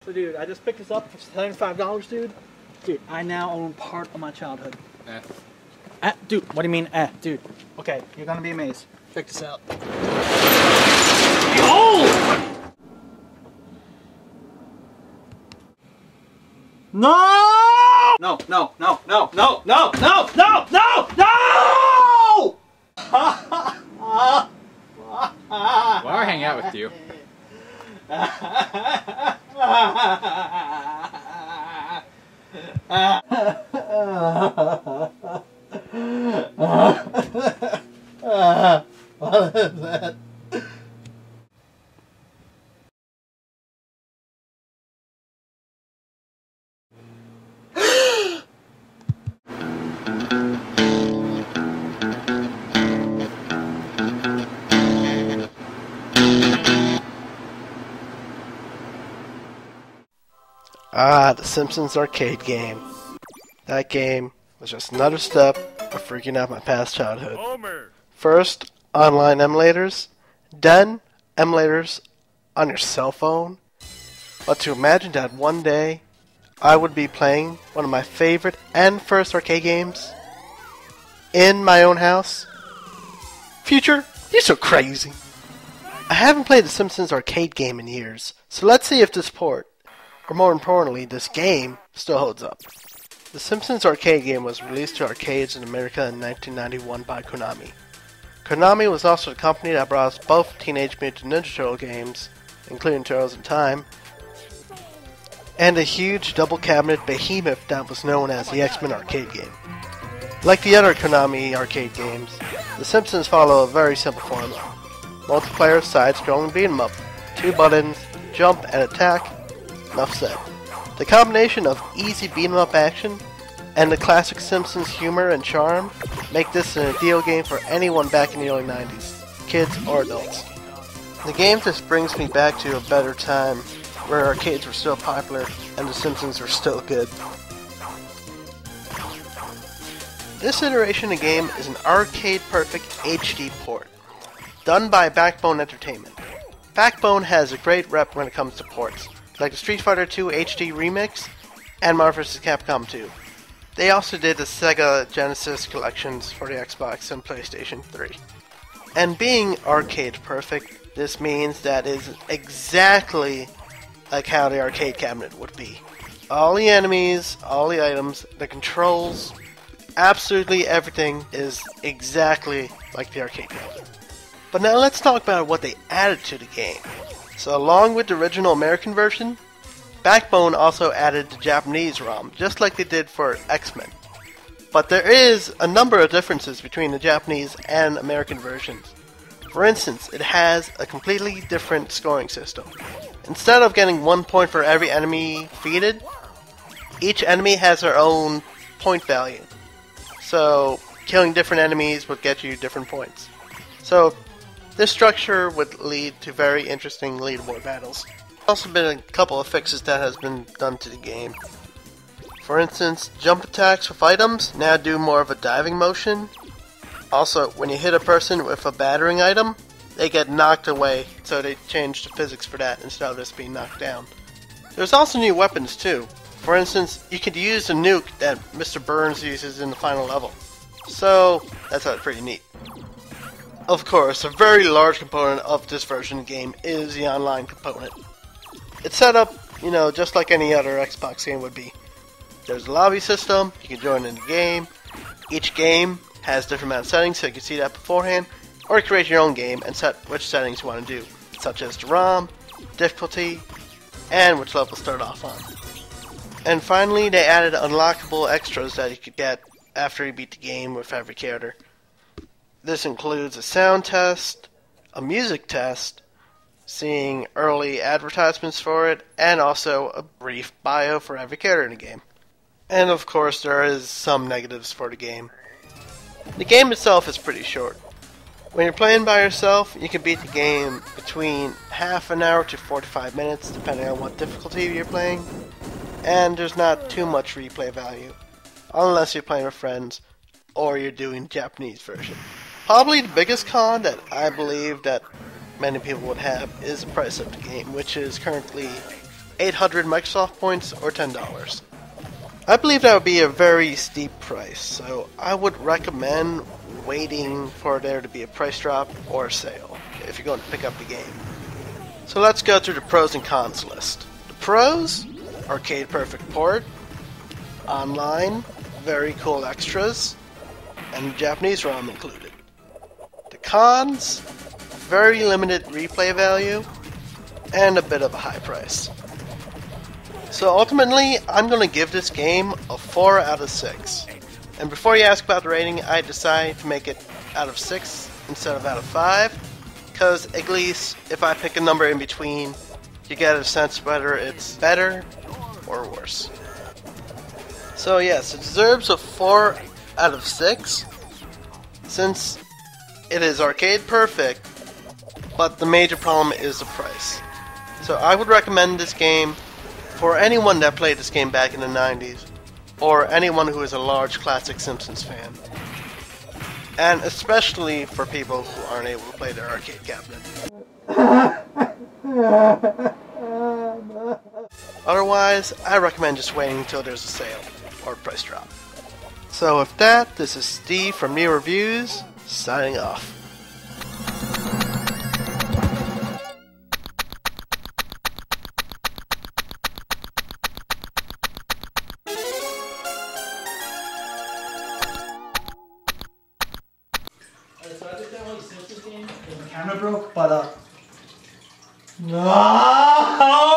So dude, I just picked this up for $75, dude. Dude, I now own part of my childhood. Dude, what do you mean, dude? Okay, you're gonna be amazed. Check this out. Oh! No! No, no, no, no, no, no, no, no, no, no! Well, I'll hang out with you. What is that? The Simpsons Arcade Game. That game was just another step of freaking out my past childhood. First, online emulators, then emulators on your cell phone. But to imagine that one day I would be playing one of my favorite and first arcade games in my own house. Future, you're so crazy. I haven't played the Simpsons Arcade Game in years, so let's see if this port, or more importantly, this game, still holds up. The Simpsons Arcade Game was released to arcades in America in 1991 by Konami. Konami was also the company that brought us both Teenage Mutant Ninja Turtle games, including Turtles in Time, and a huge double cabinet behemoth that was known as the X-Men Arcade Game. Like the other Konami arcade games, The Simpsons follow a very simple formula. Multiplayer side-scrolling beat-em-up, 2 buttons, jump and attack. Enough said. The combination of easy beat-em-up action and the classic Simpsons humor and charm make this an ideal game for anyone back in the early 90s, kids or adults. The game just brings me back to a better time where arcades were still popular and the Simpsons were still good. This iteration of the game is an arcade-perfect HD port, done by Backbone Entertainment. Backbone has a great rep when it comes to ports, like the Street Fighter II HD remix and Marvel vs. Capcom 2. They also did the Sega Genesis collections for the Xbox and PlayStation 3. And being arcade perfect, this means that it is exactly like how the arcade cabinet would be. All the enemies, all the items, the controls, absolutely everything is exactly like the arcade cabinet. But now let's talk about what they added to the game. So along with the original American version, Backbone also added the Japanese ROM, just like they did for X-Men. But there is a number of differences between the Japanese and American versions. For instance, it has a completely different scoring system. Instead of getting 1 point for every enemy defeated, each enemy has their own point value. So killing different enemies would get you different points. So this structure would lead to very interesting leaderboard battles. There's also been a couple of fixes that has been done to the game. For instance, jump attacks with items now do more of a diving motion. Also, when you hit a person with a battering item, they get knocked away, so they changed the physics for that instead of just being knocked down. There's also new weapons too. For instance, you could use the nuke that Mr. Burns uses in the final level. So, that's pretty neat. Of course, a very large component of this version of the game is the online component. It's set up, just like any other Xbox game would be. There's a lobby system, you can join in the game. Each game has different amount of settings, so you can see that beforehand. Or create your own game and set which settings you want to do, such as the ROM, difficulty, and which level to start off on. And finally, they added unlockable extras that you could get after you beat the game with every character. This includes a sound test, a music test, seeing early advertisements for it, and also a brief bio for every character in the game. And of course, there is some negatives for the game. The game itself is pretty short. When you're playing by yourself, you can beat the game between half an hour to 45 minutes, depending on what difficulty you're playing. And there's not too much replay value, unless you're playing with friends, or you're doing the Japanese version. Probably the biggest con that I believe that many people would have is the price of the game, which is currently 800 Microsoft points, or $10. I believe that would be a very steep price, so I would recommend waiting for there to be a price drop or a sale if you're going to pick up the game. So let's go through the pros and cons list. The pros: arcade perfect port, online, very cool extras, and Japanese ROM included. The cons: very limited replay value, and a bit of a high price. So ultimately, I'm going to give this game a 4 out of 6. And before you ask about the rating, I decided to make it out of 6 instead of out of 5, because at least if I pick a number in between, you get a sense whether it's better or worse. So yes, it deserves a 4 out of 6, since it is arcade perfect, but the major problem is the price. So I would recommend this game for anyone that played this game back in the 90s, or anyone who is a large classic Simpsons fan. And especially for people who aren't able to play their arcade cabinet. Otherwise, I recommend just waiting until there's a sale or a price drop. So with that, this is Steve from NUReviews, signing off. So I did that one Simpsons game, and the camera broke, but no!